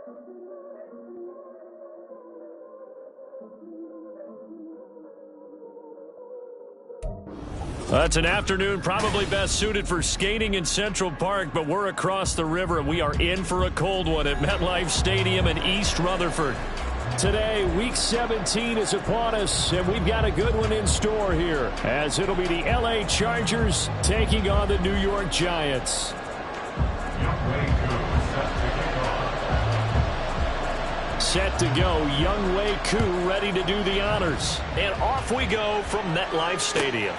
It's an afternoon probably best suited for skating in Central Park, but we're across the river and we are in for a cold one at MetLife Stadium in East Rutherford. Today, Week 17 is upon us, and we've got a good one in store here, as it'll be the LA Chargers taking on the New York Giants. Set to go, Young Wei Koo ready to do the honors. And off we go from MetLife Stadium.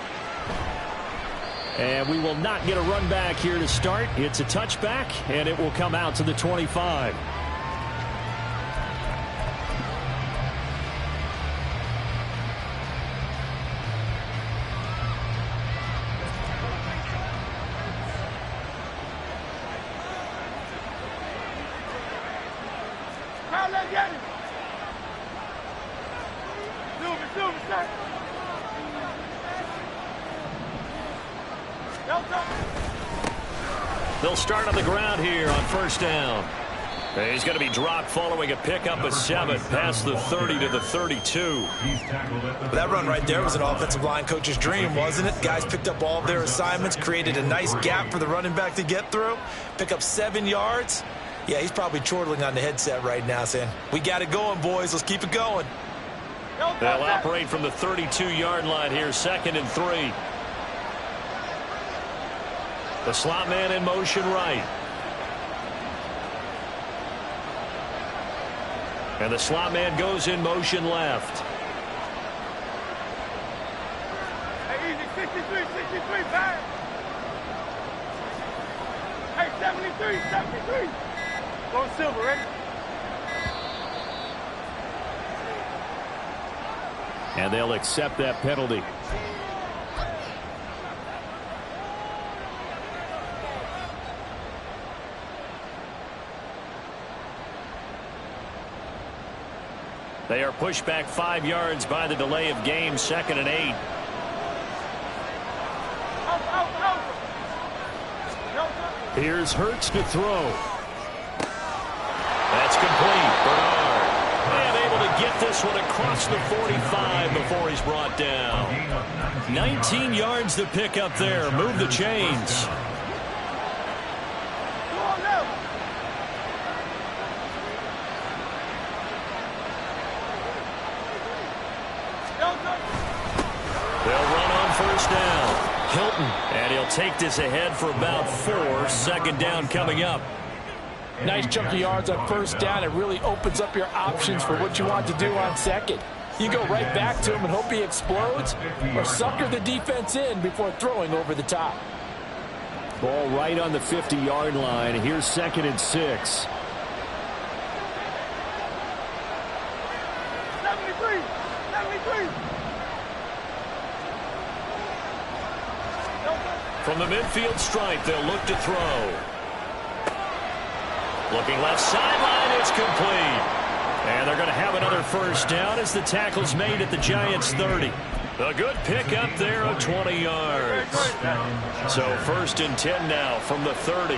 And we will not get a run back here to start. It's a touchback, and it will come out to the 25. They'll start on the ground here on first down. He's going to be dropped following a pickup of 7 past the 30 to the 32. That run right there was an offensive line coach's dream, wasn't it? Guys picked up all of their assignments, created a nice gap for the running back to get through, pick up 7 yards. Yeah, he's probably chortling on the headset right now saying, we got it going, boys. Let's keep it going. They'll operate from the 32-yard line here, 2nd and 3. The slot man in motion right. And the slot man goes in motion left. Hey, easy, 63, 63, back. Hey, 73, 73. Go silver, ready? And they'll accept that penalty. They are pushed back 5 yards by the delay of game, 2nd and 8. Here's Hurts to throw. That's complete. Bernard. And able to get this one across the 45 before he's brought down. 19 yards to pick up there. Move the chains. Hilton, and he'll take this ahead for about 4. 2nd down coming up. Nice chunk of yards on first down. It really opens up your options for what you want to do on second. You go right back to him and hope he explodes, or sucker the defense in before throwing over the top. Ball right on the 50-yard line. Here's 2nd and 6. 73, 73. From the midfield stripe, they'll look to throw. Looking left sideline, it's complete. And they're going to have another first down as the tackle's made at the Giants' 30. A good pickup there of 20 yards. So 1st and 10 now from the 30.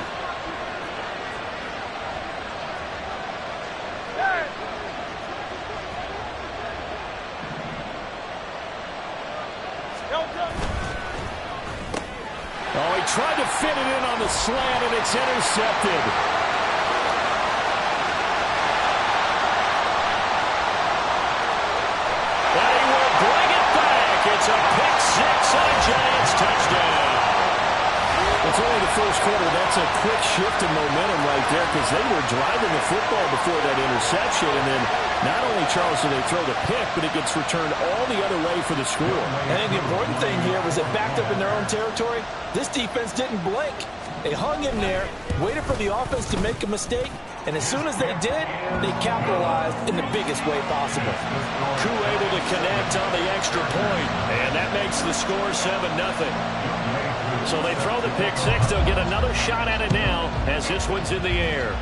Oh, he tried to fit it in on the slant, and it's intercepted. But he will bring it back. It's a pick 6 on a Giants touchdown. It's only the first quarter. That's a quick shift in momentum right there because they were driving the football before that interception, and then not only, Charles, do they throw the pick, but it gets returned all the other way for the score. I think the important thing here was they backed up in their own territory. This defense didn't blink. They hung in there, waited for the offense to make a mistake, and as soon as they did, they capitalized in the biggest way possible. Koo able to connect on the extra point, and that makes the score 7-0. So they throw the pick 6. They'll get another shot at it now as this one's in the air.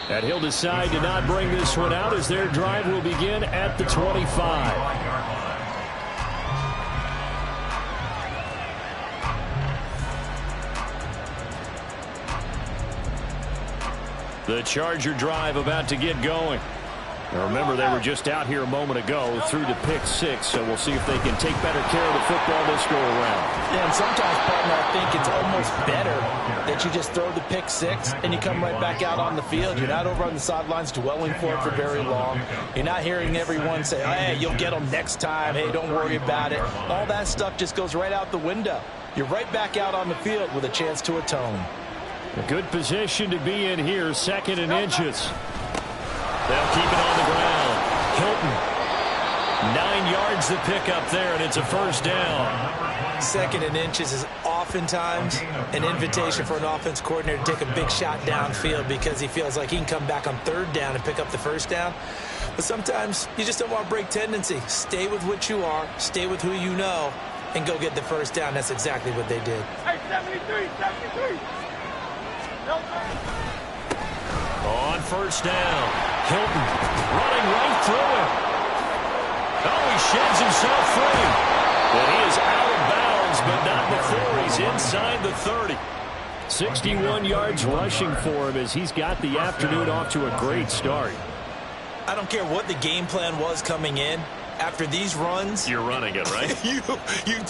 And he'll decide to not bring this one out as their drive will begin at the 25. The Charger drive about to get going. Now remember, they were just out here a moment ago through the pick six, so we'll see if they can take better care of the football this go-around. Yeah, and sometimes, partner, I think it's almost better that you just throw the pick six and you come right back out on the field. You're not over on the sidelines dwelling for it for very long. You're not hearing everyone say, hey, you'll get them next time. Hey, don't worry about it. All that stuff just goes right out the window. You're right back out on the field with a chance to atone. A good position to be in here, 2nd and inches. They'll keep it on the ground. Hilton, 9 yards to pick up there, and it's a first down. 2nd and inches is oftentimes an invitation for an offense coordinator to take a big shot downfield because he feels like he can come back on 3rd down and pick up the first down. But sometimes you just don't want to break tendency. Stay with what you are, stay with who you know, and go get the first down. That's exactly what they did. Hey, 73, 73. On first down, Hilton running right through him. Oh, he sheds himself free. And he is out of bounds, but not before he's inside the 30. 61 yards rushing for him as he's got the afternoon off to a great start. I don't care what the game plan was coming in. After these runs, you're running it, right?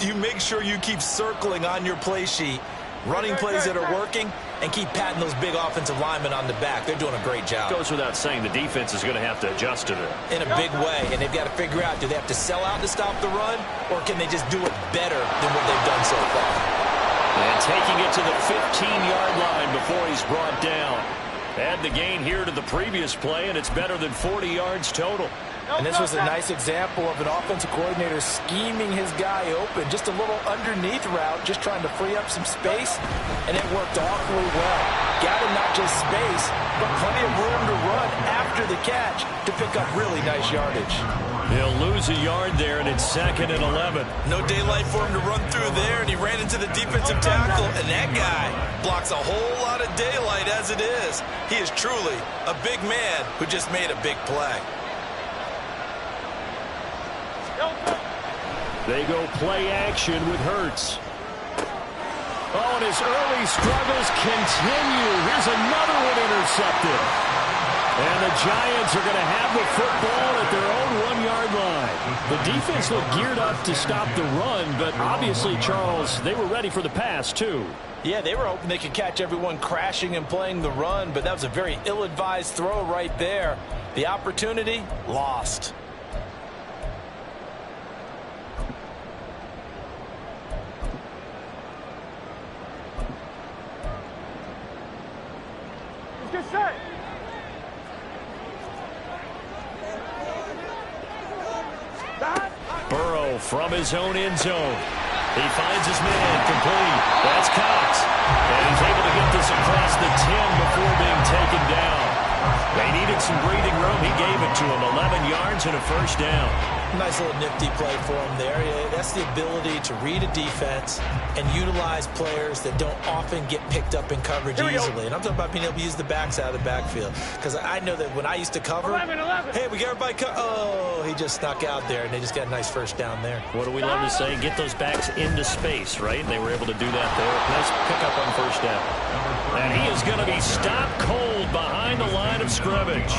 you make sure you keep circling on your play sheet, running plays that are working, and keep patting those big offensive linemen on the back. They're doing a great job. Goes without saying the defense is going to have to adjust to it. In a big way, and they've got to figure out, do they have to sell out to stop the run, or can they just do it better than what they've done so far? And taking it to the 15-yard line before he's brought down. Add the gain here to the previous play, and it's better than 40 yards total. And this was a nice example of an offensive coordinator scheming his guy open. Just a little underneath route, just trying to free up some space, and it worked awfully well. Got him not just space, but plenty of room to run after the catch to pick up really nice yardage. He'll lose a yard there, and it's 2nd and 11. No daylight for him to run through there, and he ran into the defensive tackle, and that guy blocks a whole lot of daylight as it is. He is truly a big man who just made a big play. They go play action with Hurts. Oh, and his early struggles continue. Here's another one intercepted. And the Giants are going to have the football at their own 1-yard line. The defense looked geared up to stop the run, but obviously, Charles, they were ready for the pass, too. Yeah, they were hoping they could catch everyone crashing and playing the run, but that was a very ill-advised throw right there. The opportunity, lost. Just set. Burrow from his own end zone. He finds his man complete. That's Cox. And he's able to get this across the 10 before being taken down. They needed some breathing room. He gave it to him. 11 yards and a first down. Nice little nifty play for him there. Yeah, that's the ability to read a defense and utilize players that don't often get picked up in coverage easily. And I'm talking about being able to use the backs out of the backfield. Because I know that when I used to cover, 11. hey, we got everybody oh, he just snuck out there, and they just got a nice first down there. What do we love to say? Get those backs into space, right? And they were able to do that there. Nice pickup on first down. And he is going to be stopped cold behind the line of scrimmage.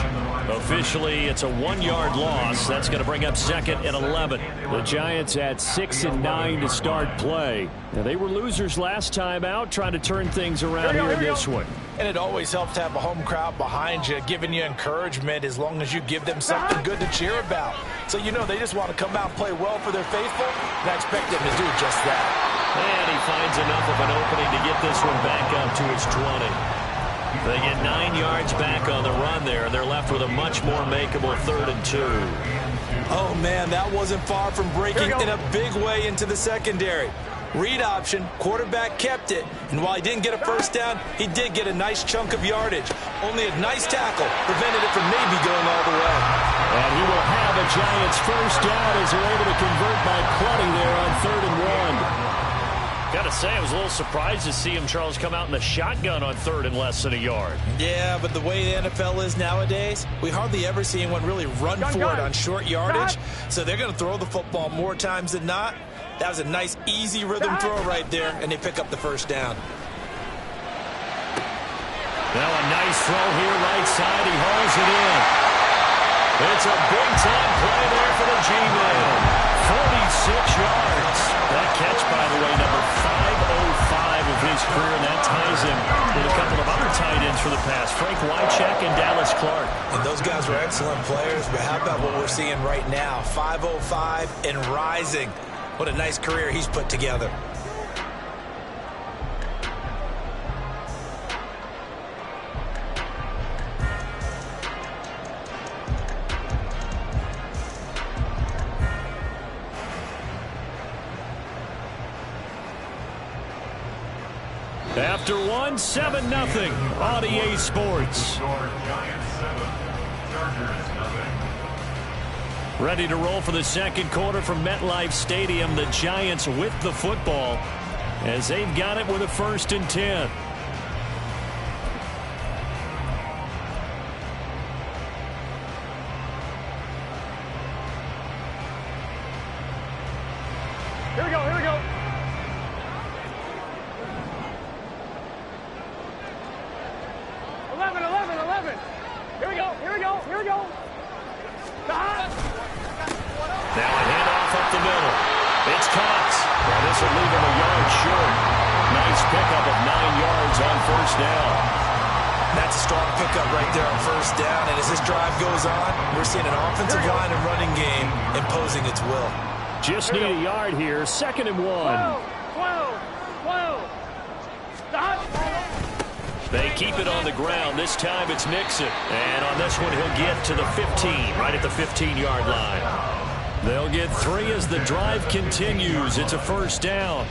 Officially, it's a 1-yard loss. That's going to bring up 2nd and 11. The Giants at 6 and 9 to start play. Now, they were losers last time out, trying to turn things around here in this one. And it always helps to have a home crowd behind you, giving you encouragement as long as you give them something good to cheer about. So you know they just want to come out and play well for their faithful, and I expect them to do just that. And he finds enough of an opening to get this one back up to his 20. They get 9 yards back on the run there, and they're left with a much more makeable 3rd and 2. Oh, man, that wasn't far from breaking in a big way into the secondary. Read option, quarterback kept it, and while he didn't get a first down, he did get a nice chunk of yardage. Only a nice tackle prevented it from maybe going all the way. And he will have a Giants first down as they're able to convert by plenty there on 3rd and 1. Gotta say, I was a little surprised to see him, Charles, come out in the shotgun on 3rd and less than a yard. Yeah, but the way the NFL is nowadays, we hardly ever see anyone really run for it on short yardage. So they're going to throw the football more times than not. That was a nice, easy rhythm throw right there, and they pick up the first down. Now a nice throw here right side. He hauls it in. It's a big-time play there for the G-Man. 46 yards. That catch, by the way, number 505 of his career, and that ties him with a couple of other tight ends for the past, Frank Wycheck and Dallas Clark. And those guys were excellent players, but how about what we're seeing right now? 505 and rising. What a nice career he's put together. After one, 7-0 on EA Sports. Ready to roll for the second quarter from MetLife Stadium. The Giants with the football as they've got it with a 1st and 10. Here we go, here we go. Here we go, here we go, here we go. Now a handoff up the middle. It's caught. Well, this will leave him a yard short. Nice pickup of 9 yards on 1st down. That's a strong pickup right there on 1st down. And as this drive goes on, we're seeing an offensive line and running game imposing its will. Just need a yard here. 2nd and 1. 12. Stop. They keep it on the ground. This time it's Nixon. And on this one, he'll get to the 15, right at the 15-yard line. They'll get 3 as the drive continues. It's a 1st down.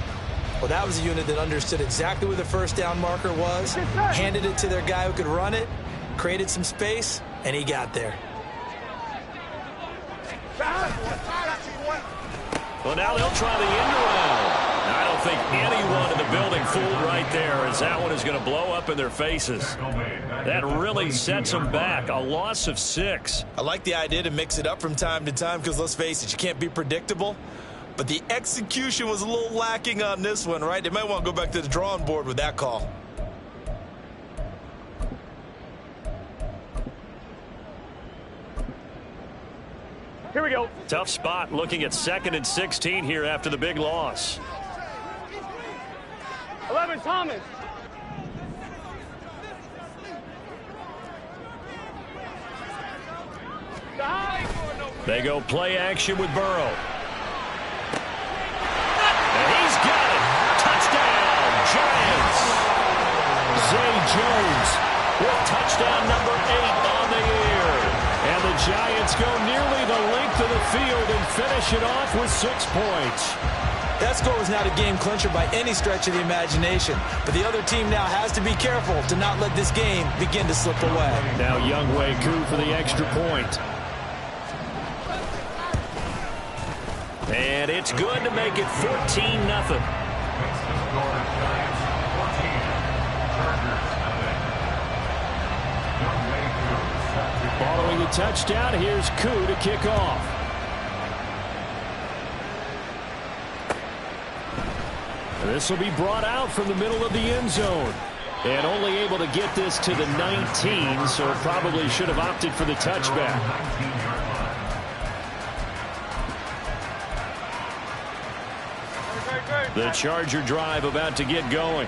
Well, that was a unit that understood exactly where the 1st down marker was, handed it to their guy who could run it, created some space, and he got there. Well, now they'll try the end around. I don't think anyone in the building fooled right there, as that one is going to blow up in their faces. That really sets them back. A loss of 6. I like the idea to mix it up from time to time because, let's face it, you can't be predictable. But the execution was a little lacking on this one, right? They might want to go back to the drawing board with that call. Here we go. Tough spot looking at 2nd and 16 here after the big loss. 11, Thomas. They go play action with Burrow. And he's got it. Touchdown, Giants. Zay Jones with touchdown number 8 on the year. And the Giants go nearly the length of the field and finish it off with 6 points. That score was not a game clincher by any stretch of the imagination. But the other team now has to be careful to not let this game begin to slip away. Now Younghoe Koo for the extra point. And it's good to make it 14-0. Following the touchdown, here's Koo to kick off. This will be brought out from the middle of the end zone. And only able to get this to the 19, so probably should have opted for the touchback. The Charger drive about to get going.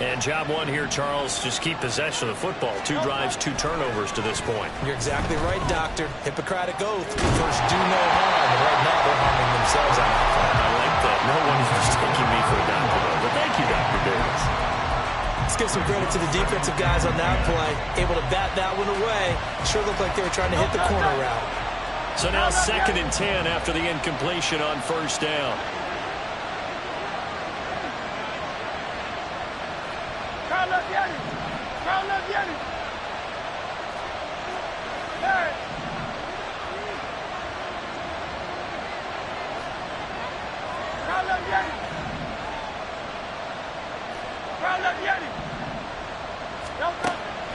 And job one here, Charles, just keep possession of the football. 2 drives, 2 turnovers to this point. You're exactly right, Doctor. Hippocratic oath. First, do no harm. And right now, they're harming themselves on that front. I like that. No one is mistaking me for a doctor, though. But thank you, Dr. Davis. Let's give some credit to the defensive guys on that play. Able to bat that one away. Sure looked like they were trying to hit the corner route. So now 2nd and 10 after the incompletion on 1st down.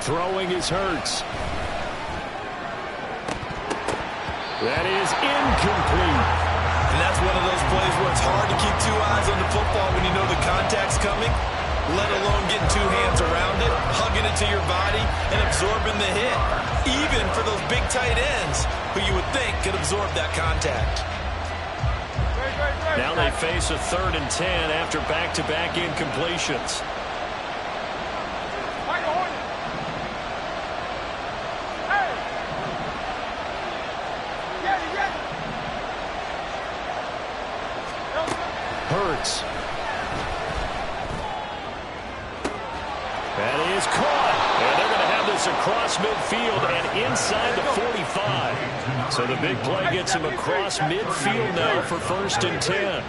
Throwing is Hurts. That is incomplete. And that's one of those plays where it's hard to keep 2 eyes on the football when you know the contact's coming, let alone getting 2 hands around it, hugging it to your body and absorbing the hit, even for those big tight ends who you would think could absorb that contact. Now they face a 3rd and 10 after back-to-back incompletions. Hurts. That is caught. And they're going to have this across midfield and inside the 45. So the big play gets him across midfield now for 1st and 10.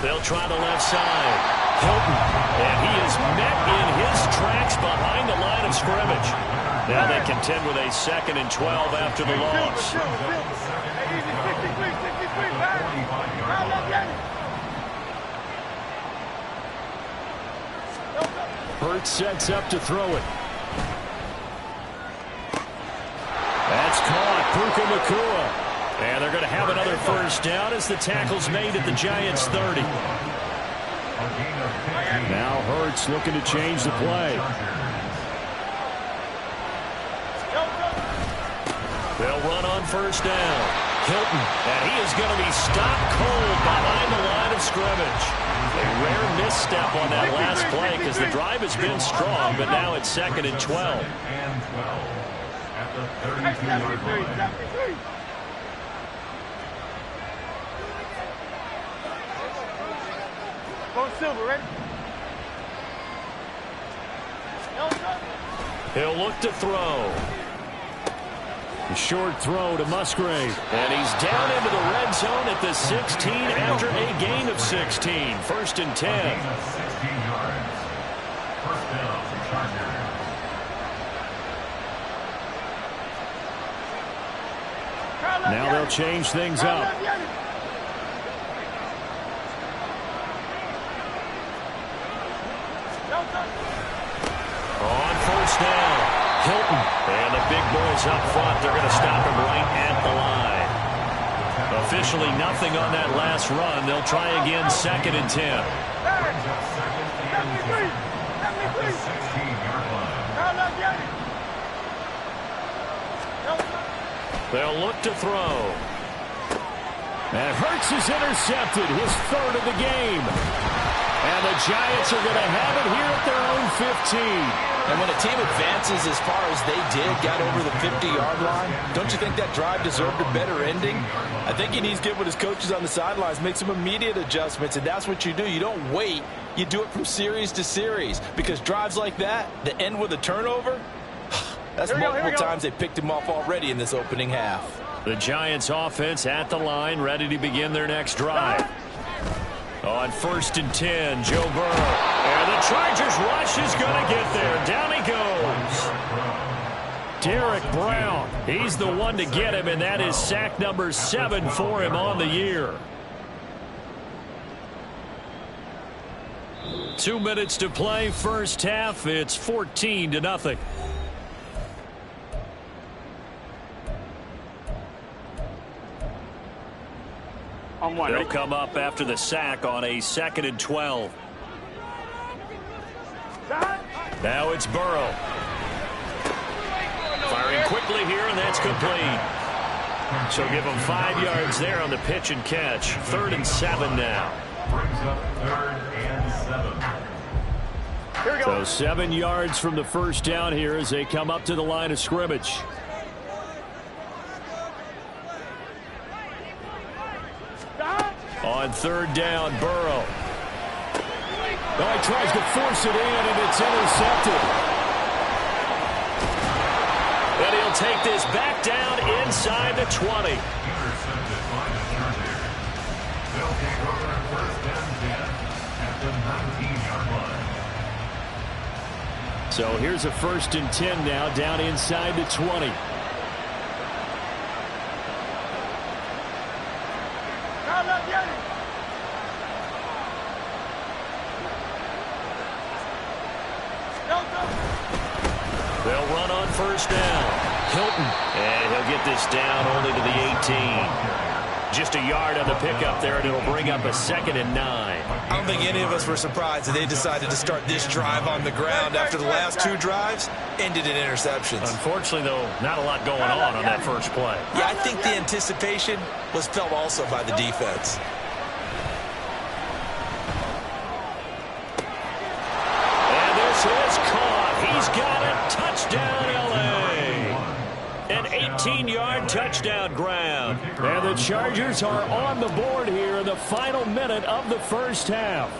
They'll try the left side. Hilton. And he is met in his tracks behind the line of scrimmage. Now they contend with a 2nd and 12 after the loss. Hurts sets up to throw it. That's caught. Puka Nacua. And they're going to have another 1st down as the tackle's made at the Giants' 30. Now Hurts looking to change the play. They'll run on 1st down. Hilton, and he is going to be stopped cold behind the line of scrimmage. A rare misstep on that last play because the drive has been strong, but now it's 2nd and 12. At the 32-yard line. Go Silver, ready? He'll look to throw. A short throw to Musgrave. And he's down into the red zone at the 16 after a gain of 16. 1st and 10. Now they'll change things up. On 1st down. Hilton. And the big boys up front. They're going to stop him right at the line. Officially nothing on that last run. They'll try again 2nd and 10. They'll look to throw. And Hurts is intercepted. His 3rd of the game. And the Giants are going to have it here at their own 15. And when a team advances as far as they did, got over the 50-yard line, don't you think that drive deserved a better ending? I think he needs to get with his coaches on the sidelines, make some immediate adjustments, and that's what you do. You don't wait. You do it from series to series, because drives like that end with a turnover, that's multiple times they picked him off already in this opening half. The Giants offense at the line, ready to begin their next drive. On 1st and 10, Joe Burrow. And the Chargers rush is going to get there. Down he goes. Derek Brown. He's the one to get him, and that is sack number 7 for him on the year. 2 minutes to play, 1st half. It's 14-0. They'll come up after the sack on a 2nd and 12. Now it's Burrow. Firing quickly here, and that's complete. So give him 5 yards there on the pitch and catch. 3rd and 7 now. Brings up 3rd and 7. So 7 yards from the 1st down here as they come up to the line of scrimmage. On 3rd down, Burrow. Oh, he tries to force it in, and it's intercepted. And he'll take this back down inside the 20. Intercepted by the Chargers. They'll take over 1st and 10 at the 19-yard line. So here's a 1st and 10 now, down inside the 20. They'll run on 1st down. Hilton. And he'll get this down only to the 18. Just a yard on the pickup there, and it'll bring up a 2nd and 9. I I don't think any of us were surprised that they decided to start this drive on the ground after the last 2 drives ended in interceptions. Unfortunately, though, not a lot going on that first play. Yeah, I think the anticipation was felt also by the defense. And this is caught. He's got it. Touchdown, L.A. An 18-yard touchdown grab. And the Chargers are on the board here in the final minute of the first half.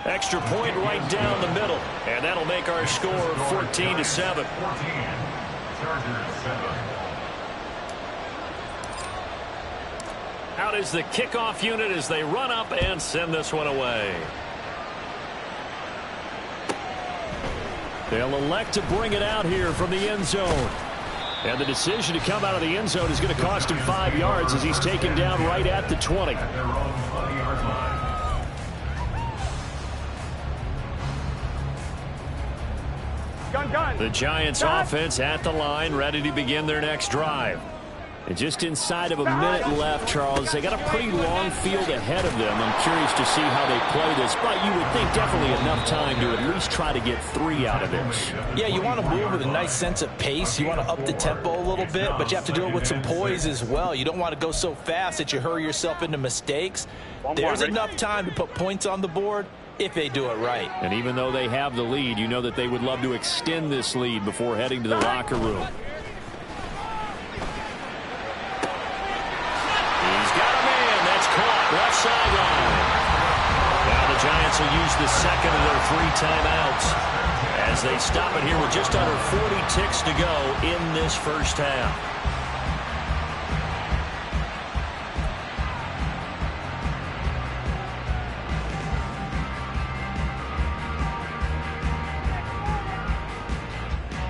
Extra point right down the middle. And that'll make our score 14-7. 14. Chargers 7. Out is the kickoff unit as they run up and send this one away. They'll elect to bring it out here from the end zone. And the decision to come out of the end zone is going to cost him 5 yards as he's taken down right at the 20. At their own 20-yard line. The Giants offense at the line, ready to begin their next drive. And just inside of a minute left, Charles, they got a pretty long field ahead of them. I'm curious to see how they play this, but you would think definitely enough time to at least try to get 3 out of this. Yeah, you want to move with a nice sense of pace. You want to up the tempo a little bit, but you have to do it with some poise as well. You don't want to go so fast that you hurry yourself into mistakes. There's enough time to put points on the board if they do it right. And even though they have the lead, you know that they would love to extend this lead before heading to the locker room. Left sideline. Now the Giants will use the second of their 3 timeouts as they stop it here with just under 40 ticks to go in this first half.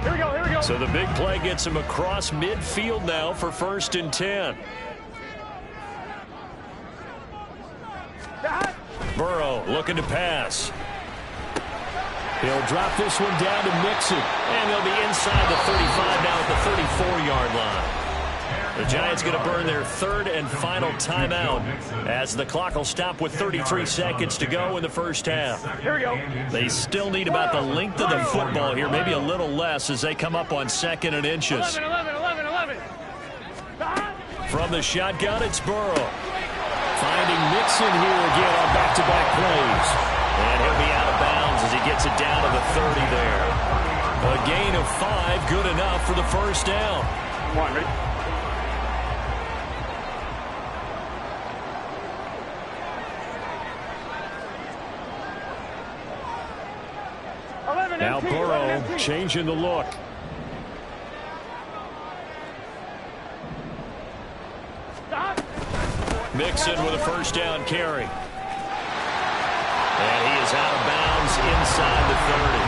Here we go. So the big play gets him across midfield now for 1st and 10. Burrow looking to pass. He'll drop this one down to Mixon. And they'll be inside the 35 now at the 34-yard line. The Giants going to burn their 3rd and final timeout as the clock will stop with 33 seconds to go in the first half. Here we go. They still need about the length of the football here, maybe a little less as they come up on 2nd and inches. 11. From the shotgun, it's Burrow. Finding Mixon here again on back-to-back plays. And he'll be out of bounds as he gets it down to the 30 there. A gain of 5, good enough for the first down. Come on, ready? Now Burrow changing the look. Mixon with a first down carry. And he is out of bounds inside the 30.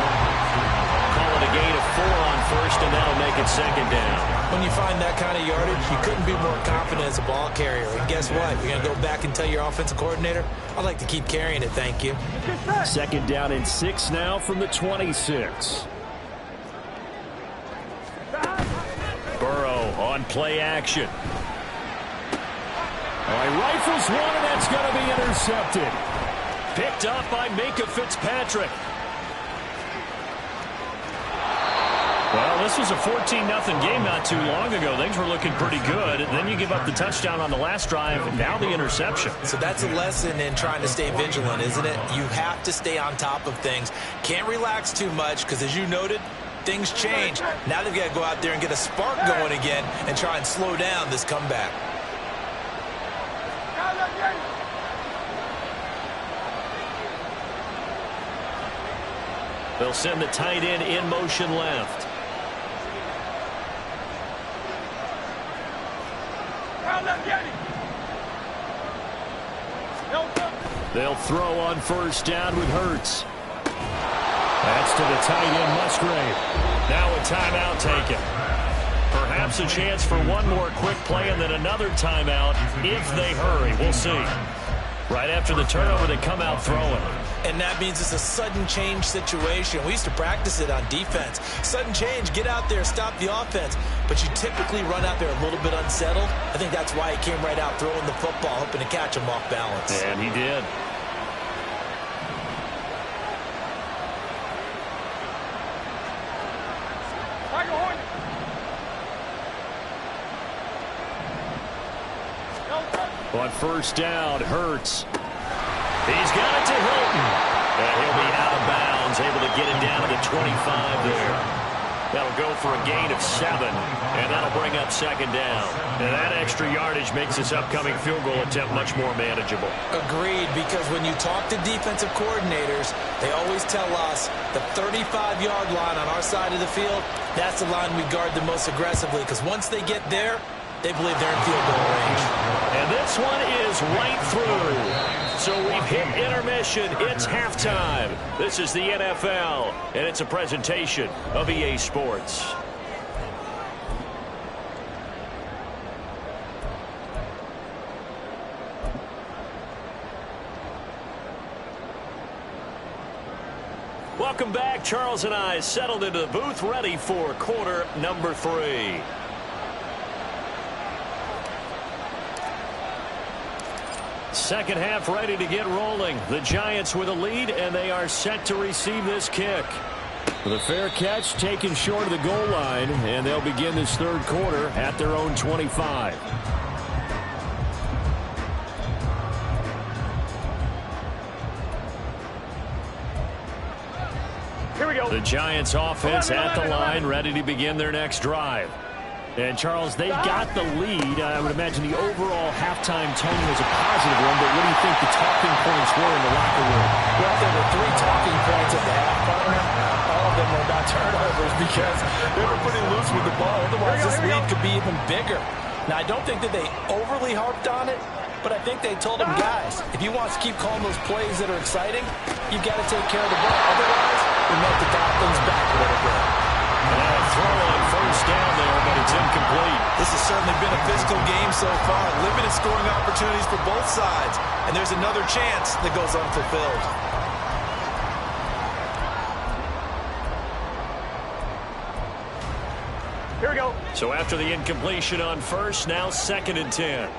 Call it a gain of 4 on first, and that'll make it 2nd down. When you find that kind of yardage, you couldn't be more confident as a ball carrier. And guess what? You're going to go back and tell your offensive coordinator, I'd like to keep carrying it, thank you. 2nd down and 6 now from the 26. Burrow on play action. All right, rifles one, and that's going to be intercepted. Picked up by Minkah Fitzpatrick. Well, this was a 14-0 game not too long ago. Things were looking pretty good. And then you give up the touchdown on the last drive, and now the interception. So that's a lesson in trying to stay vigilant, isn't it? You have to stay on top of things. Can't relax too much because, as you noted, things change. Now they've got to go out there and get a spark going again and try and slow down this comeback. They'll send the tight end in motion left. They'll throw on first down with Hurts. That's to the tight end, Musgrave. Now a timeout taken. Perhaps a chance for one more quick play and then another timeout if they hurry. We'll see. Right after the turnover, they come out throwing. And that means it's a sudden change situation. We used to practice it on defense. Sudden change, get out there, stop the offense. But you typically run out there a little bit unsettled. I think that's why he came right out throwing the football, hoping to catch him off balance. And he did. On first down, Hurts. He's got it to Hilton. And he'll be out of bounds, able to get it down to the 25 there. That'll go for a gain of 7, and that'll bring up second down. And that extra yardage makes this upcoming field goal attempt much more manageable. Agreed, because when you talk to defensive coordinators, they always tell us the 35-yard line on our side of the field, that's the line we guard the most aggressively, because once they get there, they believe they're in field goal range. And this one is right through. So we've hit intermission. It's halftime. This is the NFL, and it's a presentation of EA Sports. Welcome back. Charles and I settled into the booth, ready for quarter number 3. Second half ready to get rolling. The Giants with a lead, and they are set to receive this kick. The fair catch taken short of the goal line, and they'll begin this third quarter at their own 25. Here we go. The Giants offense at the line, ready to begin their next drive. And, Charles, they got the lead. I would imagine the overall halftime tone was a positive one, but what do you think the talking points were in the locker room? Well, there were 3 talking points at the half, partner. All of them were about turnovers because they were pretty loose with the ball. Otherwise, this lead could be even bigger. Now, I don't think that they overly harped on it, but I think they told them, guys, if you want to keep calling those plays that are exciting, you've got to take care of the ball. Otherwise, we might have to dial things back a little bit. And a throw on first down there, but it's incomplete. This has certainly been a physical game so far. Limited scoring opportunities for both sides. And there's another chance that goes unfulfilled. Here we go. So after the incompletion on first, now 2nd and 10.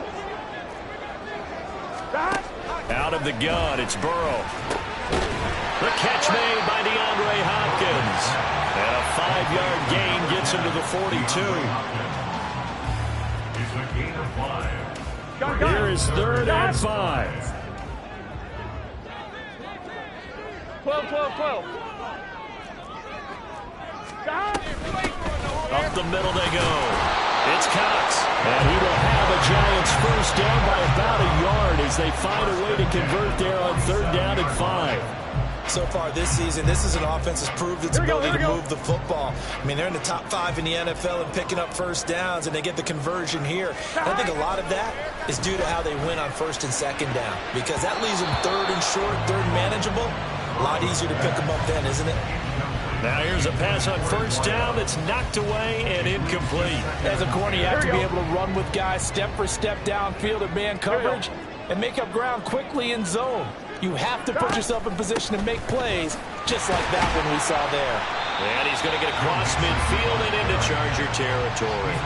Out of the gun, it's Burrow. The catch made by DeAndre Hopkins. And a 5-yard gain gets him to the 42. It's a gain of 5. Here is 3rd and 5. 12. Up the middle they go. It's Cox. And he will have a Giants first down by about a yard as they find a way to convert there on 3rd down and 5. So far this season, this is an offense that's proved its ability to move the football. I mean, they're in the top 5 in the NFL and picking up first downs, and they get the conversion here. And I think a lot of that is due to how they win on 1st and 2nd down, because that leaves them 3rd and short, 3rd and manageable. A lot easier to pick them up then, isn't it? Now here's a pass on first down that's knocked away and incomplete. As a corner, you have to be able to run with guys step for step downfield in man coverage and make up ground quickly in zone. You have to put yourself in position to make plays, just like that one we saw there. And he's going to get across midfield and into Charger territory.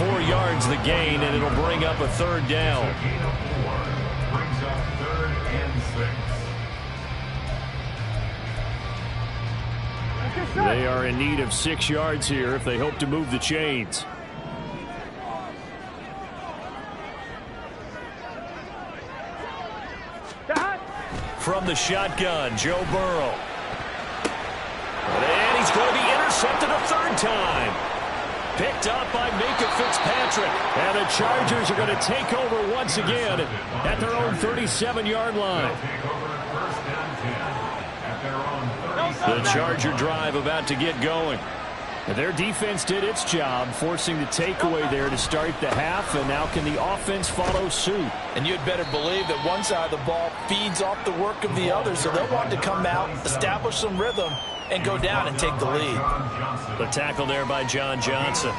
4 yards the gain, and it'll bring up a 3rd down. A gain of 4 brings up 3rd and 6. They are in need of 6 yards here if they hope to move the chains. From the shotgun, Joe Burrow. And he's going to be intercepted a 3rd time. Picked up by Minka Fitzpatrick. And the Chargers are going to take over once again at their own 37-yard line. The Charger drive about to get going. And their defense did its job, forcing the takeaway there to start the half, and now can the offense follow suit? And you'd better believe that one side of the ball feeds off the work of the other, so they'll want to come out, establish some rhythm, and go down and take the lead. The tackle there by John Johnson.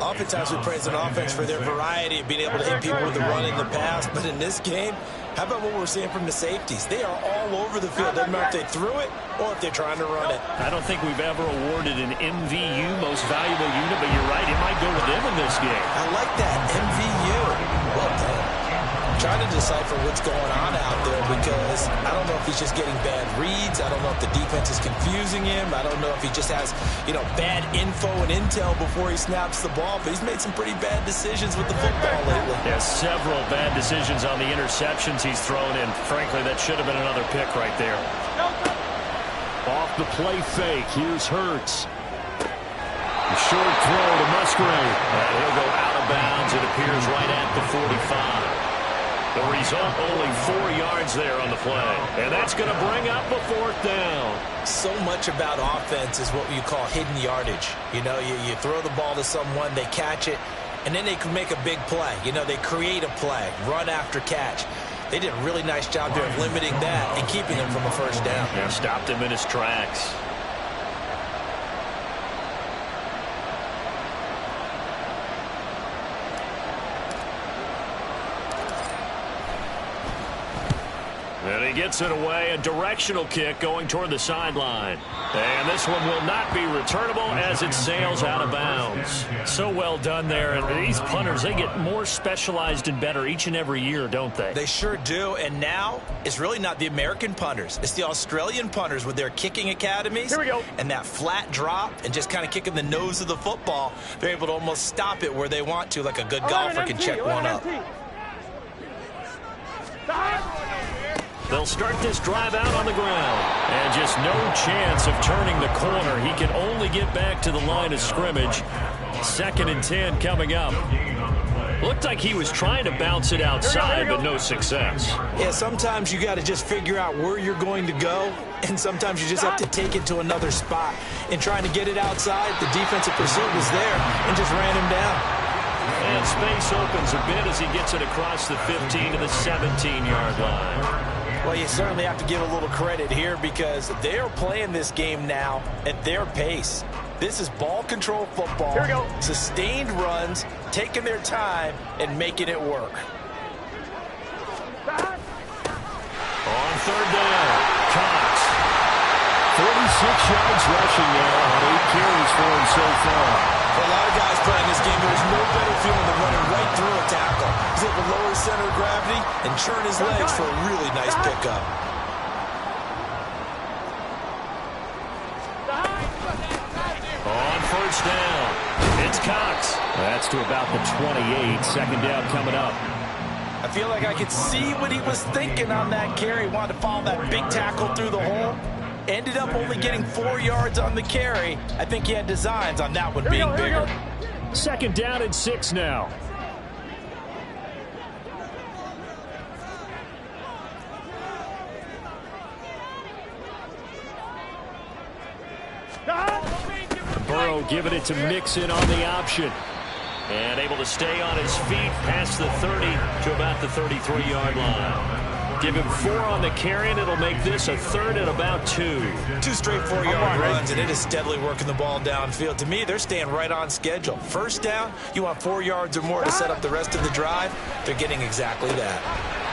Oftentimes we praise an offense for their variety of being able to hit people with the run in the pass, but in this game, How about what we're seeing from the safeties? They are all over the field. Doesn't matter if they threw it or if they're trying to run it. I don't think we've ever awarded an MVU, most valuable unit, but you're right, it might go with them in this game. I like that, MVU. Well done. I'm trying to decipher what's going on out there because I don't know if he's just getting bad reads. I don't know if the defense is confusing him. I don't know if he just has, bad info and intel before he snaps the ball. But he's made some pretty bad decisions with the football lately. Yeah, several bad decisions on the interceptions he's thrown in. Frankly, that should have been another pick right there. Off the play fake. Here's Hurts. A short throw to Musgrave. He'll go out of bounds. It appears right at the 45. The result, only 4 yards there on the play. And that's going to bring up a 4th down. So much about offense is what you call hidden yardage. You throw the ball to someone, they catch it, and then they can make a big play. They create a play, run after catch. They did a really nice job there of limiting that and keeping him from a 1st down. Yeah, stopped him in his tracks. And he gets it away, a directional kick going toward the sideline. And this one will not be returnable as it sails out of bounds. So well done there. And these punters, they get more specialized and better each and every year, don't they? They sure do. And now it's really not the American punters. It's the Australian punters with their kicking academies. Here we go. And that flat drop and just kind of kicking the nose of the football. They're able to almost stop it where they want to, like a good golfer can check one up. They'll start this drive out on the ground. And just no chance of turning the corner. He can only get back to the line of scrimmage. 2nd and 10 coming up. Looked like he was trying to bounce it outside, but no success. Yeah, sometimes you got to just figure out where you're going to go, and sometimes you just have to take it to another spot. In trying to get it outside, the defensive pursuit was there and just ran him down. And space opens a bit as he gets it across the 15 to the 17-yard line. Well, you certainly have to give a little credit here because they are playing this game now at their pace. This is ball control football. Here we go. Sustained runs, taking their time, and making it work. On 3rd down, Cox. 46 yards rushing now on 8 carries for him so far. For a lot of guys playing this game, there's no better feeling than running right through a tackle. He's able to lower his center of gravity and churn his legs for a really nice pickup. On 1st down, it's Cox. That's to about the 28. 2nd down coming up. I feel like I could see what he was thinking on that carry. Wanted to follow that big tackle through the hole. Ended up only getting 4 yards on the carry. I think he had designs on that one being bigger. 2nd down and 6 now. Burrow giving it to Mixon on the option. And able to stay on his feet past the 30 to about the 33-yard line. Give him 4 on the carry, and it'll make this a 3rd and about 2. 2 straight 4-yard runs, and it is steadily working the ball downfield. To me, they're staying right on schedule. 1st down, you want 4 yards or more to set up the rest of the drive. They're getting exactly that.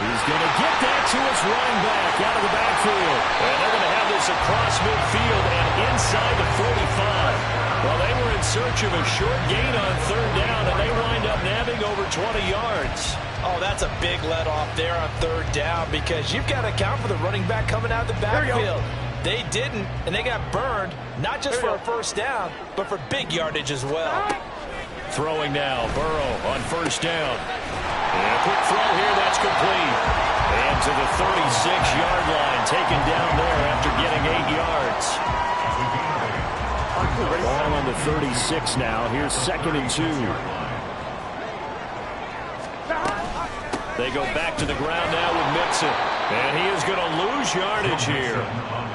He's going to get that to his running back out of the backfield. And they're going to have this across midfield and inside the 45. Well, they were in search of a short gain on 3rd down, and they wind up nabbing over 20 yards. Oh, that's a big let off there on 3rd down because you've got to account for the running back coming out of the backfield. They didn't, and they got burned, not just for a 1st down, but for big yardage as well. Throwing now, Burrow on 1st down. And a quick throw here, that's complete. And to the 36-yard line, taken down there after getting 8 yards. Ball on the 36 now. Here's 2nd and 2. They go back to the ground now with Mixon. And he is going to lose yardage here.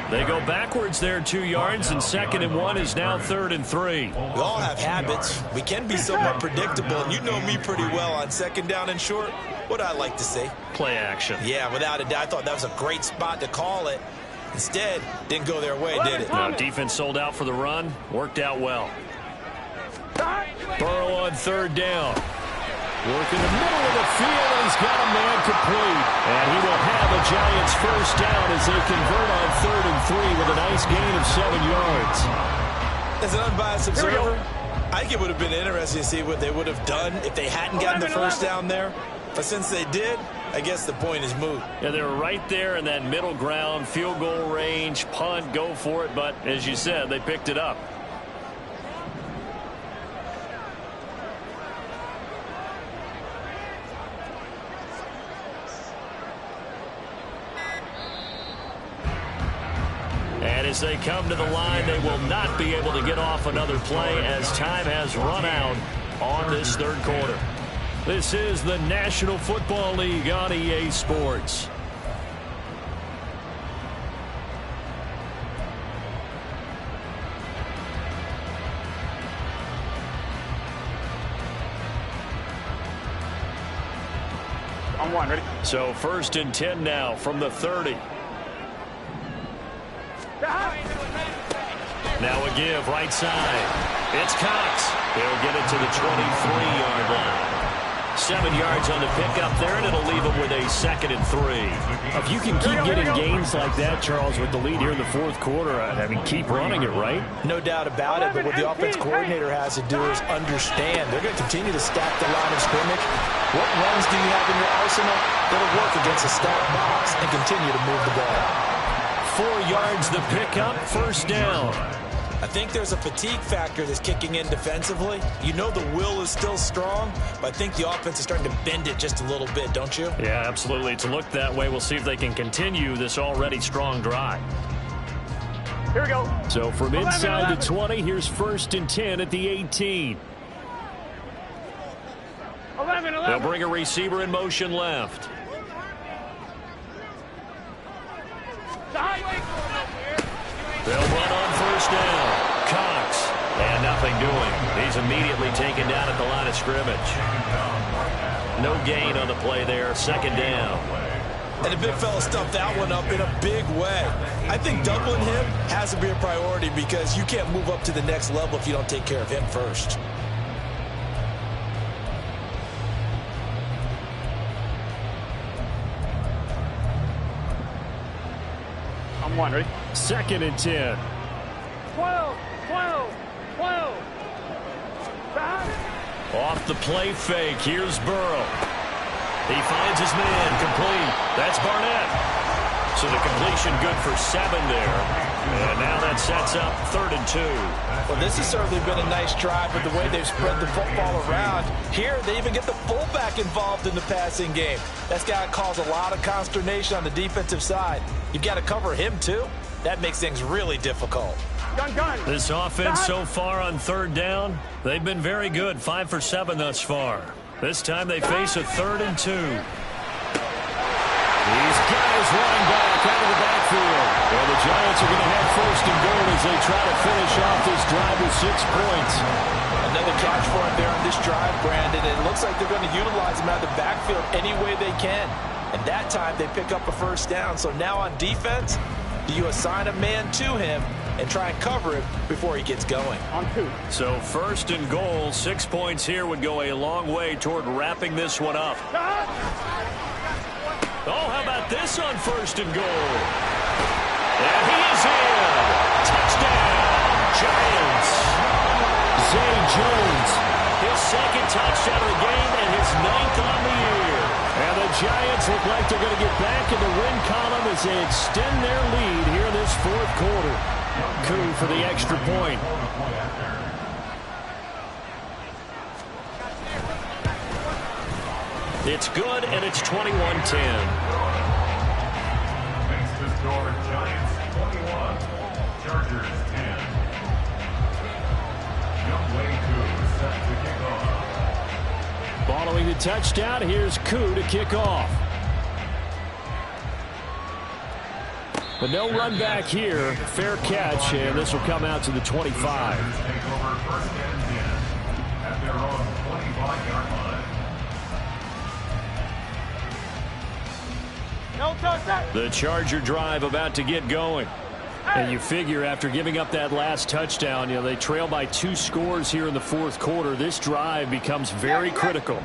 They go backwards there 2 yards, and 2nd and 1 is now 3rd and 3. We all have habits. We can be somewhat predictable, and you know me pretty well on 2nd down and short. What I like to see. Play action. Yeah, without a doubt. I thought that was a great spot to call it. Instead, didn't go their way, did it? No, defense sold out for the run. Worked out well. Burrow on 3rd down. Work in the middle of the field, and he's got a man complete. And he will Giants first down as they convert on 3rd and 3 with a nice gain of 7 yards. As an unbiased observer, I think it would have been interesting to see what they would have done if they hadn't gotten the first down there. But since they did, I guess the point is moot. Yeah, they were right there in that middle ground, field goal range, punt, go for it. But as you said, they picked it up. And as they come to the line, they will not be able to get off another play as time has run out on this 3rd quarter. This is the National Football League on EA Sports. On 1, ready? So 1st and 10 now from the 30. Now a give right side. It's Cox. He'll get it to the 23-yard line. 7 yards on the pickup there, and it'll leave him with a 2nd and 3. If you can keep getting gains like that, Charles, with the lead here in the 4th quarter, I mean, keep running it, right? No doubt about it, but what the offense coordinator has to do is understand they're going to continue to stack the line of scrimmage. What runs do you have in your arsenal that'll work against a stacked box and continue to move the ball? 4 yards the pickup, 1st down. I think there's a fatigue factor that's kicking in defensively. You know the will is still strong, but I think the offense is starting to bend it just a little bit, don't you? Yeah, absolutely. It's looked that way. We'll see if they can continue this already strong drive. Here we go. So from inside the 20, here's 1st and 10 at the 18. 11. They'll bring a receiver in motion left. They'll run on 1st down. Cox. And nothing doing. He's immediately taken down at the line of scrimmage. No gain on the play there. 2nd down. And the big fella stuffed that one up in a big way. I think doubling him has to be a priority because you can't move up to the next level if you don't take care of him first. On 1, ready? 2nd and 10. 12. Off the play fake. Here's Burrow. He finds his man. Complete. That's Barnett. So the completion good for 7 there. And now that sets up 3rd and 2. Well, this has certainly been a nice drive with the way they've spread the football around. Here, they even get the fullback involved in the passing game. That's got to cause a lot of consternation on the defensive side. You've got to cover him, too. That makes things really difficult. Gun. This offense so far on 3rd down, they've been very good. 5 for 7 thus far. This time they face a 3rd and 2. These guys running back out of the backfield. Well, the Giants are going to have 1st and goal as they try to finish off this drive with 6 points. Another catch for him there on this drive, Brandon. It looks like they're going to utilize him out of the backfield any way they can. And that time they pick up a 1st down. So now on defense, do you assign a man to him and try and cover him before he gets going? On 2. So 1st and goal, 6 points here would go a long way toward wrapping this one up. Oh, how about this on 1st and goal? And he is in. Touchdown, Giants. Zay Jones, his 2nd touchdown of the game and his 9th on the year. And the Giants look like they're going to get back in the win column as they extend their lead here in this 4th quarter. Coup for the extra point. It's good, and it's 21-10. Makes the score Giants 21, Chargers 10. Youngway Koo set to kick off. Following the touchdown, here's Koo to kick off. But no run back here. Fair catch, and this will come out to the 25. Take over 1st and 10 at their own 25-yard line. The Charger drive about to get going. And you figure after giving up that last touchdown, they trail by 2 scores here in the 4th quarter. This drive becomes very critical.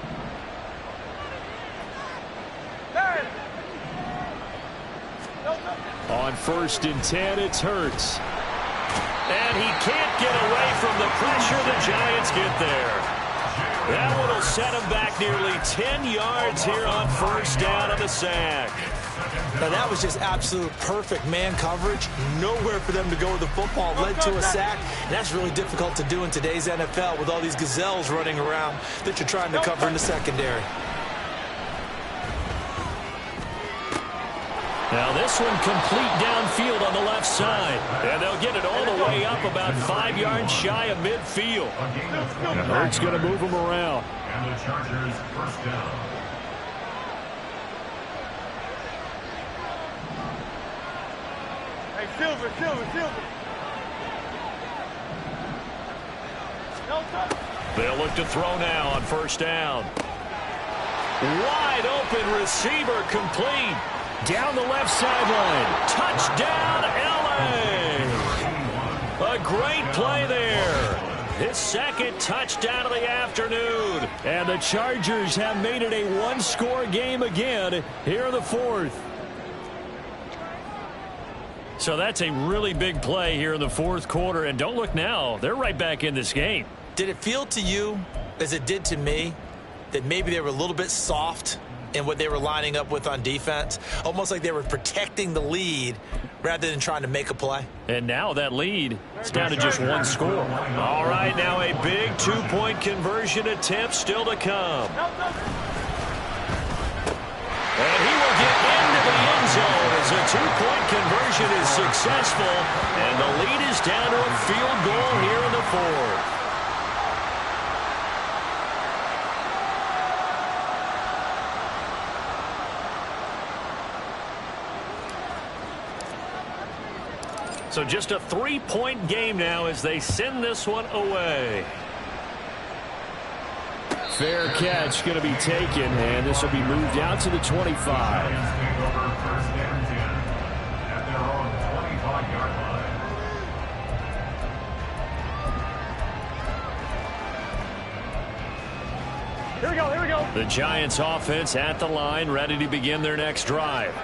On 1st and 10, it's Hurts. And he can't get away from the pressure. The Giants get there. That one will set him back nearly 10 yards here on 1st down on the sack. Now, that was just absolute perfect man coverage. Nowhere for them to go with the football. Led to a sack. And that's really difficult to do in today's NFL with all these gazelles running around that you're trying to cover in the secondary. Now this one complete downfield on the left side. And they'll get it all the way up about 5 yards shy of midfield. And Hurts going to move him around. And the Chargers 1st down. Hey, Silver. They'll look to throw now on 1st down. Wide open receiver complete. Down the left sideline. Touchdown, L.A. A great play there. His 2nd touchdown of the afternoon. And the Chargers have made it a one-score game again here in the 4th. So that's a really big play here in the 4th quarter. And don't look now. They're right back in this game. Did it feel to you, as it did to me, that maybe they were a little bit soft in what they were lining up with on defense? Almost like they were protecting the lead rather than trying to make a play. And now that lead is down to just one score. All right, now a big 2-point conversion attempt still to come. And he will get into the end zone as a 2-point conversion is successful. And the lead is down to a field goal here in the 4th. So just a 3-point game now as they send this one away. Fair catch going to be taken, and this will be moved out to the 25. Giants take over 1st and 10 at their own 25-yard line. Here we go. The Giants offense at the line, ready to begin their next drive.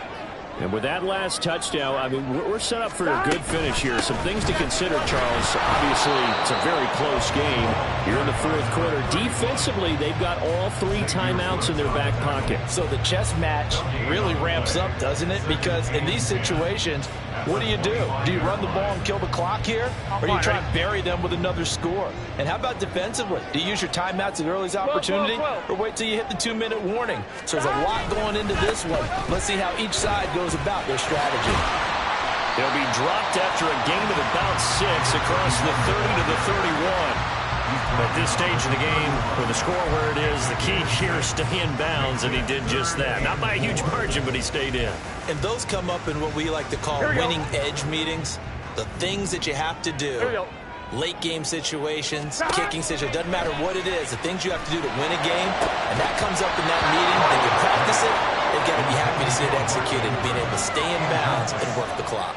And with that last touchdown, I mean, we're set up for a good finish here. Some things to consider, Charles. Obviously, it's a very close game here in the 4th quarter. Defensively, they've got all 3 timeouts in their back pocket. So the chess match really ramps up, doesn't it? Because in these situations, what do? Do you run the ball and kill the clock here? Or do you try and bury them with another score? And how about defensively? Do you use your timeouts at earliest opportunity? Or wait till you hit the 2-minute warning? So there's a lot going into this one. Let's see how each side goes about their strategy. They'll be dropped after a gain of about 6 across the 30 to the 31. At this stage of the game, with the score where it is, the key here is stay in bounds, and he did just that. Not by a huge margin, but he stayed in. And those come up in what we like to call winning edge meetings. The things that you have to do. Late game situations, kicking situations, doesn't matter what it is, the things you have to do to win a game, and that comes up in that meeting, and you practice it, they've got to be happy to see it executed, being able to stay in bounds and work the clock.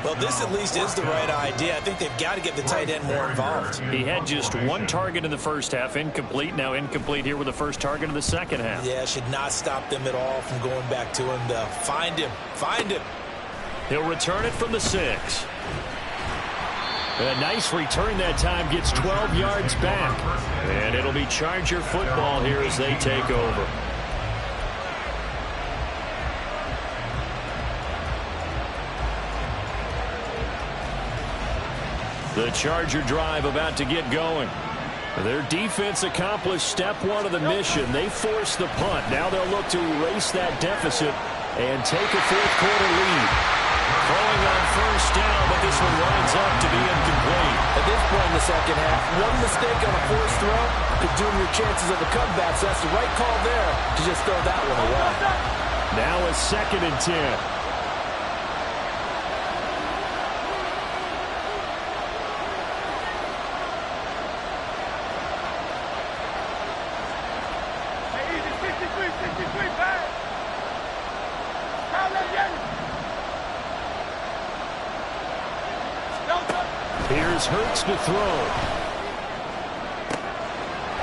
Well, this at least is the right idea. I think they've got to get the tight end more involved. He had just 1 target in the first half, incomplete. Now incomplete here with the first target of the second half. Yeah, should not stop them at all from going back to him. Find him. He'll return it from the 6. A nice return that time, gets 12 yards back. And it'll be Charger football here as they take over. The Charger drive about to get going. Their defense accomplished step 1 of the mission. They forced the punt. Now they'll look to erase that deficit and take a 4th quarter lead. Throwing on 1st down, but this one winds up to be incomplete. At this point in the second half, one mistake on a forced throw could doom your chances of a comeback. So that's the right call there to just throw that one away. Now a 2nd and 10. Here's Hurts to throw.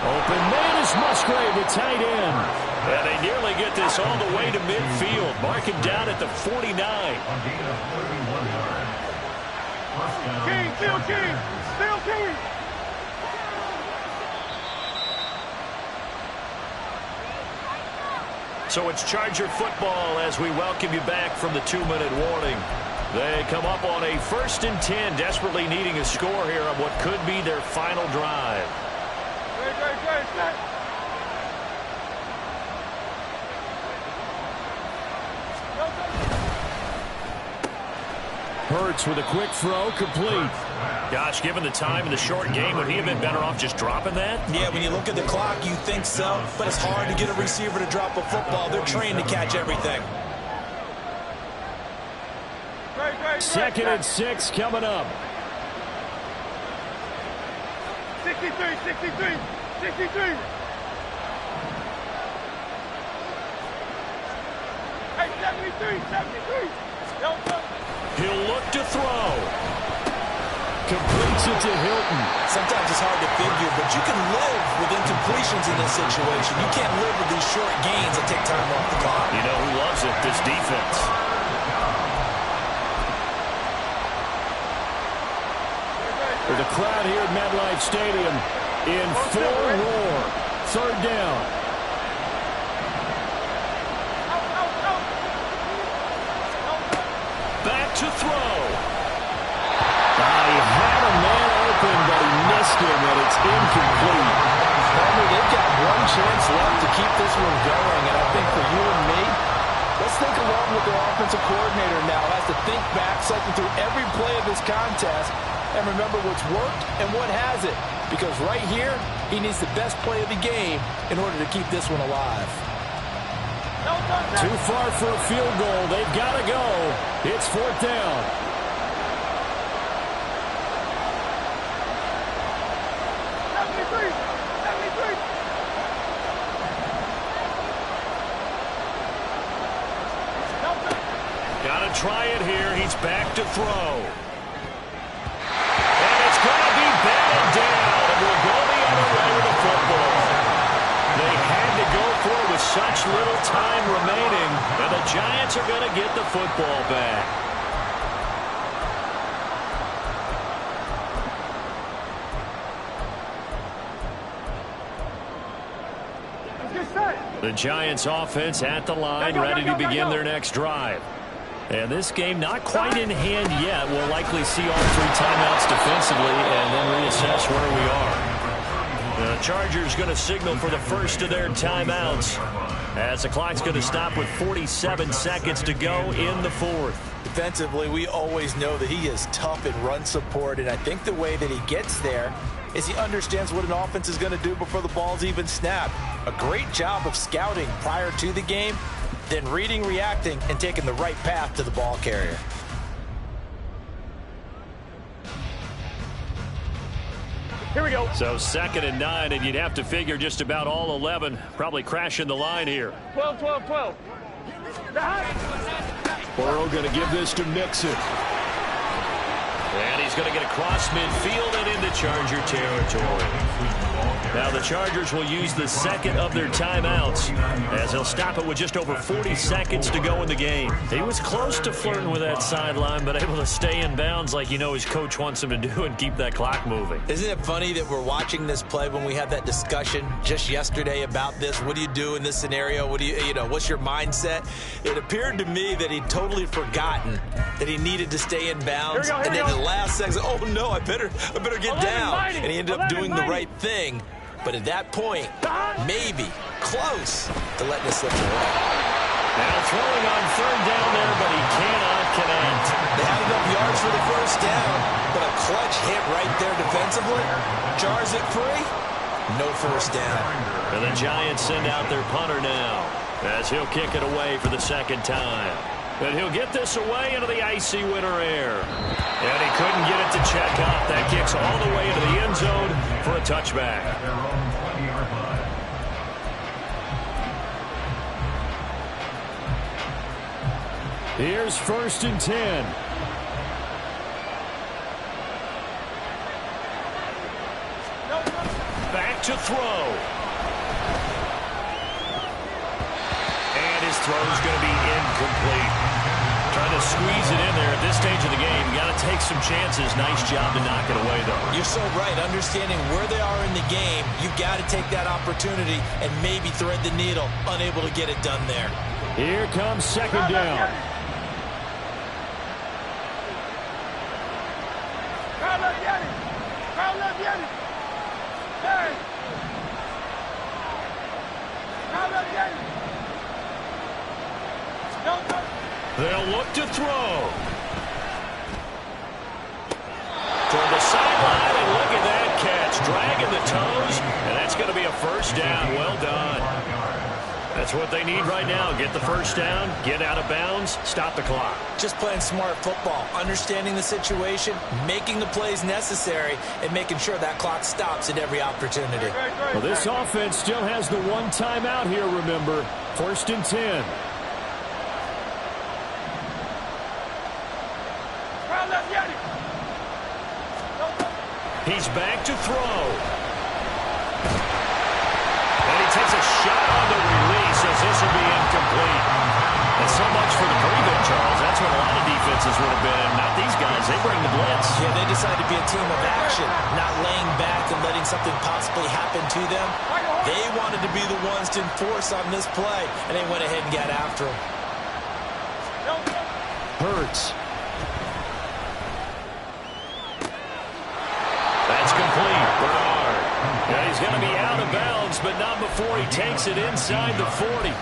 Open man Here's Musgrave, the tight end. And they nearly get this all the way to midfield. Mark him down at the 49. King, still King, still King. So it's Charger football as we welcome you back from the 2-minute warning. They come up on a 1st and 10, desperately needing a score here on what could be their final drive. Great, set. Hurts with a quick throw, complete. Gosh, given the time in the short game, would he have been better off just dropping that? Yeah, when you look at the clock, you think so, but it's hard to get a receiver to drop a football. They're trained to catch everything. Great. 2nd and 6 coming up. 63. Hey, 73. He'll look to throw. Completes it to Hilton. Sometimes it's hard to figure, but you can live with incompletions in this situation. You can't live with these short gains that take time off the clock. You know who loves it? This defense. For the crowd here at MetLife Stadium in full roar. 3rd down. Back to throw. He had a man open, but he missed him, and it's incomplete. They've got one chance left to keep this one going, and I think for you and me, let's think along with their offensive coordinator now. Has to think back, cycle through every play of this contest, and remember what's worked and what hasn't. Because right here, he needs the best play of the game in order to keep this one alive. Too far for a field goal. They've got to go. It's 4th down. Got to try it here. He's back to throw. And it's going to be batted down. And we'll go the other way with the football. They had to go for it with such little time remaining. And the Giants are going to get the football back. The Giants offense at the line, ready to begin their next drive. And this game not quite in hand yet. We'll likely see all 3 timeouts defensively and then reassess where we are. The Chargers going to signal for the first of their timeouts as the clock's going to stop with 47 seconds to go in the 4th. Defensively, we always know that he is tough in run support, and I think the way that he gets there is he understands what an offense is going to do before the ball's even snapped. A great job of scouting prior to the game, then reading, reacting, and taking the right path to the ball carrier. Here we go. So 2nd and 9, and you'd have to figure just about all 11 probably crashing the line here. 12. Burrow going to give this to Mixon. And he's going to get across midfield and into Charger territory. Now the Chargers will use the 2nd of their timeouts as they'll stop it with just over 40 seconds to go in the game. He was close to flirting with that sideline, but able to stay in bounds like you know his coach wants him to do and keep that clock moving. Isn't it funny that we're watching this play when we had that discussion just yesterday about this? What do you do in this scenario? What do you know, what's your mindset? It appeared to me that he'd totally forgotten that he needed to stay in bounds. And then in the last second, oh no, I better get down. And he ended up doing the right thing. But at that point, maybe close to letting it slip away. Now throwing on 3rd down there, but he cannot connect. They had enough yards for the 1st down, but a clutch hit right there defensively jars it free. No 1st down. And the Giants send out their punter now as he'll kick it away for the 2nd time. And he'll get this away into the icy winter air. And he couldn't get it to check up. That kicks all the way into the end zone for a touchback. Here's 1st and 10. Back to throw. throw's going to be incomplete. Trying to squeeze it in there at this stage of the game. You got to take some chances. Nice job to knock it away, though. You're so right. Understanding where they are in the game, you've got to take that opportunity and maybe thread the needle. Unable to get it done there. Here comes second down. They'll look to throw. Toward the sideline, and look at that catch. Dragging the toes, and that's going to be a first down. Well done. That's what they need right now. Get the first down, get out of bounds, stop the clock. Just playing smart football, understanding the situation, making the plays necessary, and making sure that clock stops at every opportunity. Well, this offense still has the one timeout here, remember. 1st and 10. He's back to throw. And he takes a shot on the release as this will be incomplete. And so much for the breathing, Charles. That's what a lot of defenses would have been. Not these guys. They bring the blitz. Yeah, they decided to be a team of action, not laying back and letting something possibly happen to them. They wanted to be the ones to enforce on this play, and they went ahead and got after him. Hurts. That's complete. Bernard. Now he's going to be out of bounds, but not before he takes it inside the 40.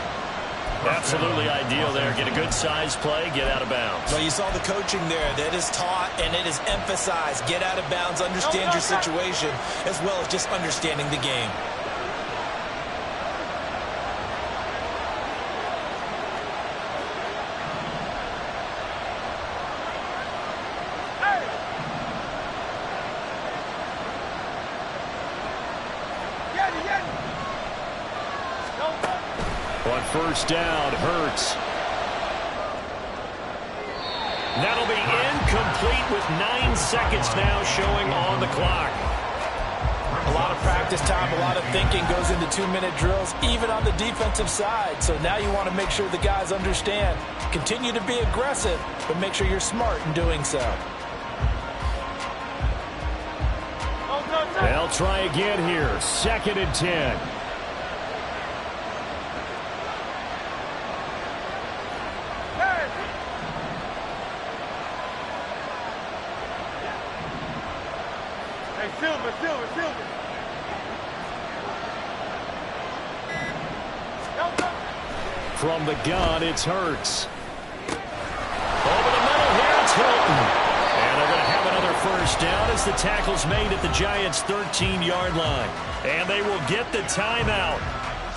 Absolutely ideal there. Get a good size play, get out of bounds. Well, you saw the coaching there. That is taught and it is emphasized. Get out of bounds, understand your situation, as well as just understanding the game. On first down, Hurts. That'll be incomplete with 9 seconds now showing on the clock. A lot of practice time, a lot of thinking goes into 2-minute drills, even on the defensive side. So now you want to make sure the guys understand. Continue to be aggressive, but make sure you're smart in doing so. They'll try again here. 2nd and 10. Silver. From the gun, it's Hurts. Over the middle here, it's Hilton. And they're going to have another first down as the tackle's made at the Giants' 13-yard line. And they will get the timeout.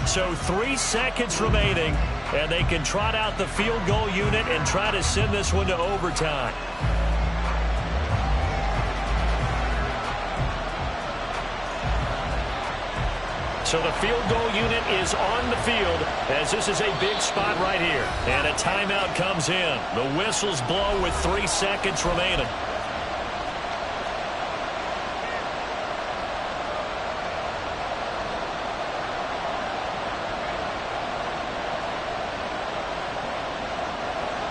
So 3 seconds remaining, and they can trot out the field goal unit and try to send this one to overtime. So the field goal unit is on the field as this is a big spot right here. And a timeout comes in. The whistles blow with 3 seconds remaining.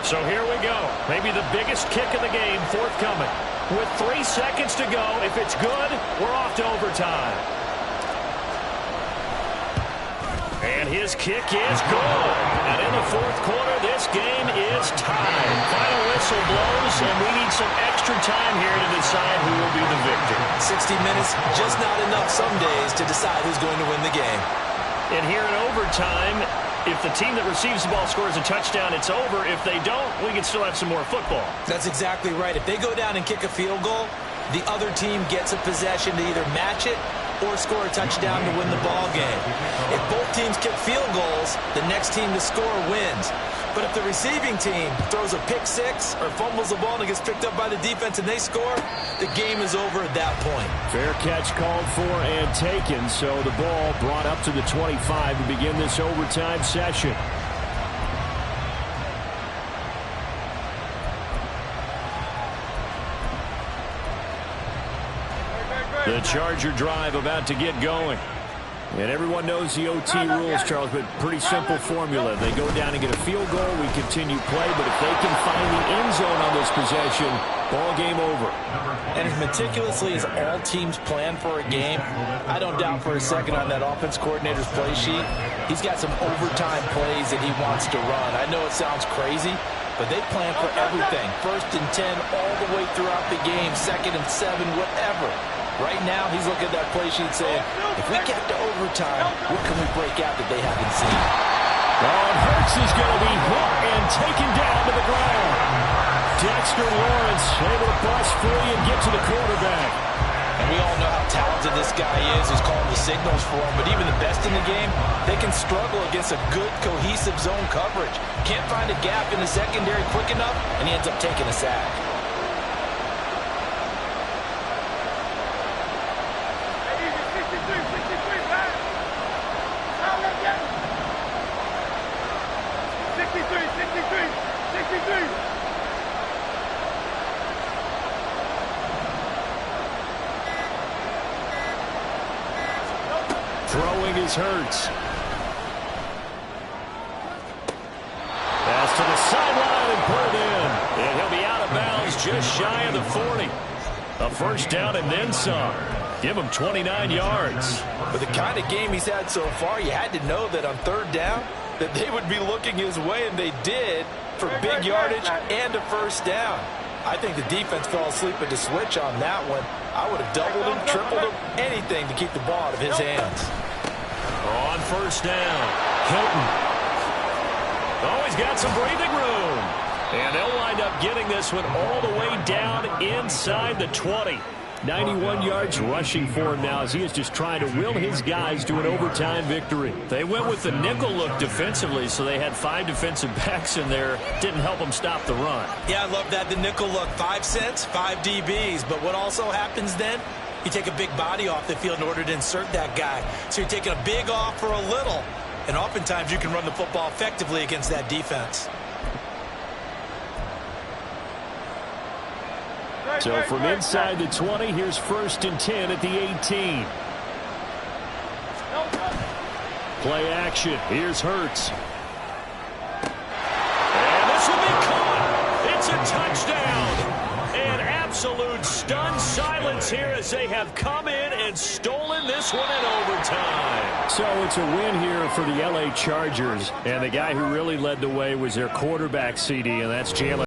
So here we go. Maybe the biggest kick of the game forthcoming. With 3 seconds to go, if it's good, we're off to overtime. And his kick is good. And in the 4th quarter, this game is tied. Final whistle blows, and we need some extra time here to decide who will be the victor. 60 minutes, just not enough some days to decide who's going to win the game. And here in overtime, if the team that receives the ball scores a touchdown, it's over. If they don't, we can still have some more football. That's exactly right. If they go down and kick a field goal, the other team gets a possession to either match it or score a touchdown to win the ball game. If both teams kick field goals, the next team to score wins. But if the receiving team throws a pick six or fumbles the ball and it gets picked up by the defense and they score, the game is over at that point. Fair catch called for and taken, so the ball brought up to the 25 to begin this overtime session. The Charger drive about to get going. And everyone knows the OT rules, Charles, but pretty simple formula. They go down and get a field goal, we continue play, but if they can find the end zone on this possession, ball game over. And as meticulously as all teams plan for a game, I don't doubt for a second on that offense coordinator's play sheet, he's got some overtime plays that he wants to run. I know it sounds crazy, but they plan for everything. 1st and 10 all the way throughout the game, 2nd and 7, whatever. Right now, he's looking at that play sheet saying, if we get to overtime, what can we break out that they haven't seen? Oh, Hurts is going to be hit and taken down to the ground. Dexter Lawrence able to bust free and get to the quarterback. And we all know how talented this guy is, who's calling the signals for him. But even the best in the game, they can struggle against a good, cohesive zone coverage. Can't find a gap in the secondary quick enough, and he ends up taking a sack. Throwing is Hurts. Pass to the sideline and pulled in. And he'll be out of bounds just shy of the 40. A first down and then some. Give him 29 yards. With the kind of game he's had so far, you had to know that on 3rd down that they would be looking his way, and they did, for big yardage and a first down. I think the defense fell asleep at the switch on that one. I would have doubled him, tripled him, anything to keep the ball out of his hands. On first down, Hilton. Oh, he's got some breathing room. And they'll wind up getting this one all the way down inside the 20. 91 yards rushing for him now as he is just trying to will his guys to an overtime victory. They went with the nickel look defensively, so they had 5 defensive backs in there. Didn't help them stop the run. Yeah, I love that. The nickel look, 5 cents, 5 DBs. But what also happens then, you take a big body off the field in order to insert that guy. So you're taking a big off for a little. And oftentimes you can run the football effectively against that defense. So from inside the 20, here's 1st and 10 at the 18. Play action. Here's Hurts. And this will be caught. It's a touchdown. An absolute stunned silence here as they have come in and stolen this one in overtime. So it's a win here for the LA Chargers. And the guy who really led the way was their quarterback, CD, and that's Jalen.